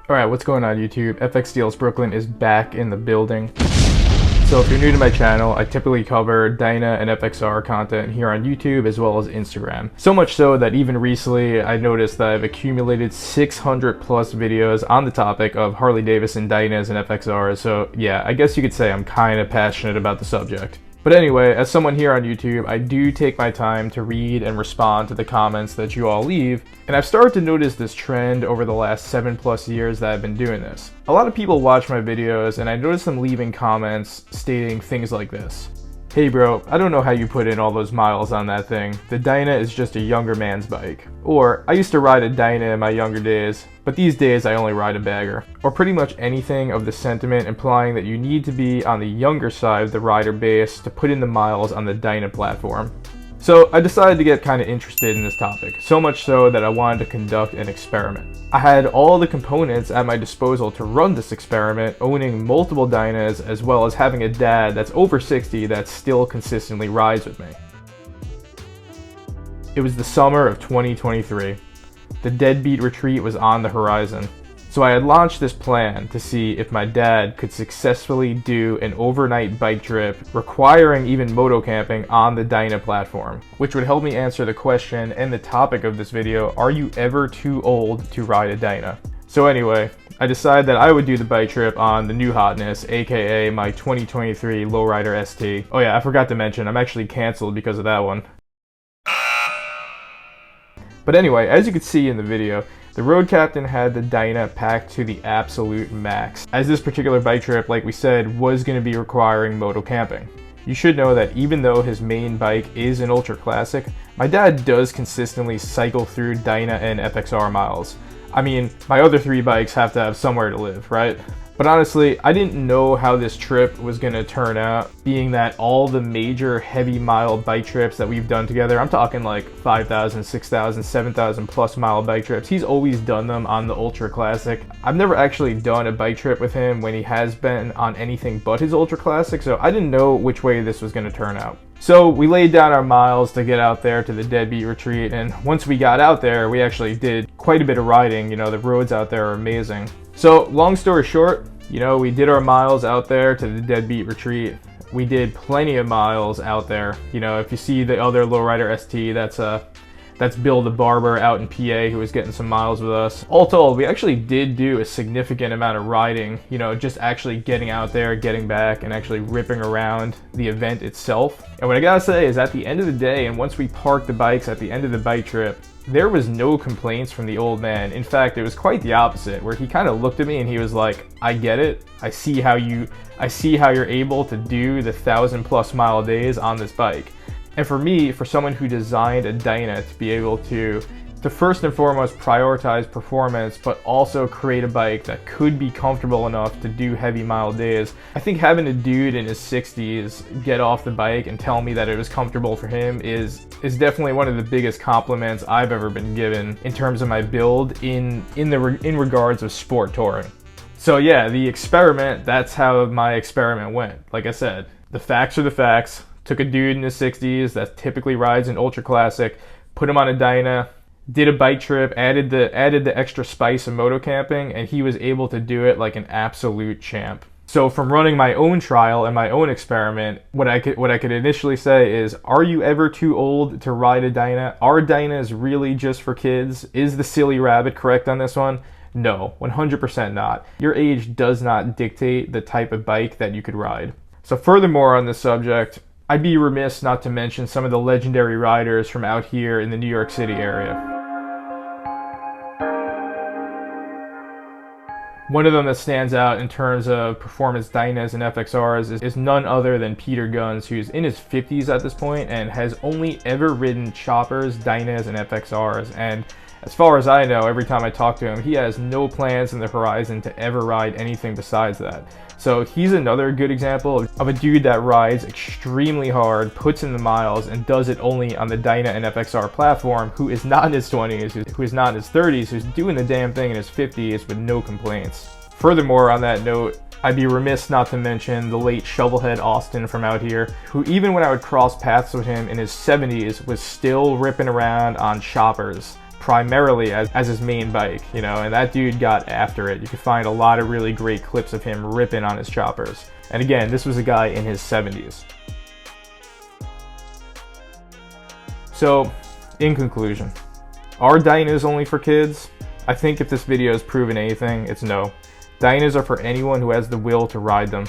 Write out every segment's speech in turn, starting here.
Alright, what's going on YouTube? FXDLS Brooklyn is back in the building. So if you're new to my channel, I typically cover Dyna and FXR content here on YouTube as well as Instagram. So much so that even recently I noticed that I've accumulated 600 plus videos on the topic of Harley Davidson Dynas and FXRs. So yeah, I guess you could say I'm kind of passionate about the subject. But anyway, as someone here on YouTube, I do take my time to read and respond to the comments that you all leave, and I've started to notice this trend over the last 7+ years that I've been doing this. A lot of people watch my videos and I notice them leaving comments stating things like this. Hey bro, I don't know how you put in all those miles on that thing. The Dyna is just a younger man's bike. Or, I used to ride a Dyna in my younger days, but these days I only ride a bagger. Or pretty much anything of the sentiment implying that you need to be on the younger side of the rider base to put in the miles on the Dyna platform. So I decided to get kind of interested in this topic, so much so that I wanted to conduct an experiment. I had all the components at my disposal to run this experiment, owning multiple Dynas as well as having a dad that's over 60 that still consistently rides with me. It was the summer of 2023. The deadbeat retreat was on the horizon. So I had launched this plan to see if my dad could successfully do an overnight bike trip requiring even moto camping on the Dyna platform, which would help me answer the question and the topic of this video, are you ever too old to ride a Dyna? So anyway, I decided that I would do the bike trip on the new hotness, aka my 2023 Lowrider ST. Oh yeah, I forgot to mention, I'm actually canceled because of that one. But anyway, as you can see in the video, the road captain had the Dyna packed to the absolute max, as this particular bike trip, like we said, was going to be requiring moto camping. You should know that even though his main bike is an ultra classic, my dad does consistently cycle through Dyna and FXR miles. I mean, my other 3 bikes have to have somewhere to live, right? But honestly, I didn't know how this trip was going to turn out, being that all the major heavy mile bike trips that we've done together, I'm talking like 5,000, 6,000, 7,000 plus mile bike trips, he's always done them on the Ultra Classic. I've never actually done a bike trip with him when he has been on anything but his Ultra Classic, so I didn't know which way this was going to turn out. So we laid down our miles to get out there to the deadbeat retreat, and once we got out there, we actually did quite a bit of riding. You know, the roads out there are amazing. So long story short, you know, we did our miles out there to the deadbeat retreat. We did plenty of miles out there. You know, if you see the other Lowrider ST, that's Bill the barber out in PA who was getting some miles with us. All told, we actually did do a significant amount of riding, you know, just actually getting out there, getting back, and actually ripping around the event itself. And what I gotta say is at the end of the day, and once we parked the bikes at the end of the bike trip, there was no complaints from the old man. In fact, it was quite the opposite, where he kind of looked at me and he was like, I get it. I see how you're able to do the 1,000+ mile days on this bike. And for me, for someone who designed a Dyna to be able to first and foremost prioritize performance, but also create a bike that could be comfortable enough to do heavy mile days, I think having a dude in his 60s get off the bike and tell me that it was comfortable for him is definitely one of the biggest compliments I've ever been given in terms of my build in regards of sport touring. So yeah, the experiment, that's how my experiment went. Like I said, the facts are the facts. Took a dude in his 60s that typically rides an ultra classic, put him on a Dyna, did a bike trip, added the extra spice of moto camping, and he was able to do it like an absolute champ. So from running my own trial and my own experiment, what I could initially say is, are you ever too old to ride a Dyna? Are Dynas really just for kids? Is the silly rabbit correct on this one? No, 100% not. Your age does not dictate the type of bike that you could ride. So furthermore on this subject, I'd be remiss not to mention some of the legendary riders from out here in the New York City area. One of them that stands out in terms of performance Dynas and FXRs is none other than Peter Guns, who's in his 50s at this point and has only ever ridden choppers, Dynas, and FXRs. And as far as I know, every time I talk to him, he has no plans in the horizon to ever ride anything besides that. So he's another good example of a dude that rides extremely hard, puts in the miles, and does it only on the Dyna and FXR platform, who is not in his 20s, who is not in his 30s, who's doing the damn thing in his 50s with no complaints. Furthermore, on that note, I'd be remiss not to mention the late shovelhead Austin from out here, who even when I would cross paths with him in his 70s was still ripping around on choppers. primarily as his main bike, you know, and that dude got after it. You can find a lot of really great clips of him ripping on his choppers. And again, this was a guy in his 70s. So, in conclusion, are Dynas only for kids? I think if this video has proven anything, it's no. Dynas are for anyone who has the will to ride them.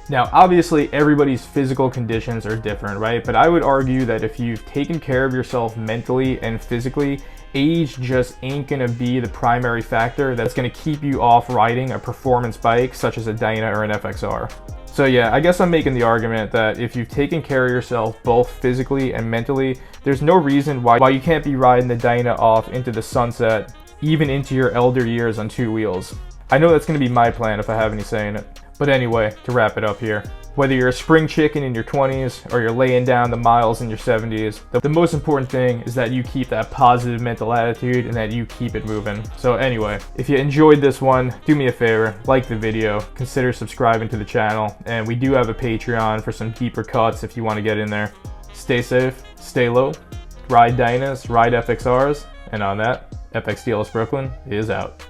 Now, obviously, everybody's physical conditions are different, right? But I would argue that if you've taken care of yourself mentally and physically, age just ain't gonna be the primary factor that's gonna keep you off riding a performance bike such as a Dyna or an FXR. So yeah, I guess I'm making the argument that if you've taken care of yourself both physically and mentally, there's no reason why you can't be riding the Dyna off into the sunset, even into your elder years on 2 wheels. I know that's gonna be my plan if I have any say in it. But anyway, to wrap it up here, whether you're a spring chicken in your 20s or you're laying down the miles in your 70s, the most important thing is that you keep that positive mental attitude and that you keep it moving. So anyway, if you enjoyed this one, do me a favor, like the video, consider subscribing to the channel, and we do have a Patreon for some deeper cuts if you want to get in there. Stay safe, stay low, ride Dynas, ride FXRs, and on that, FXDLS Brooklyn is out.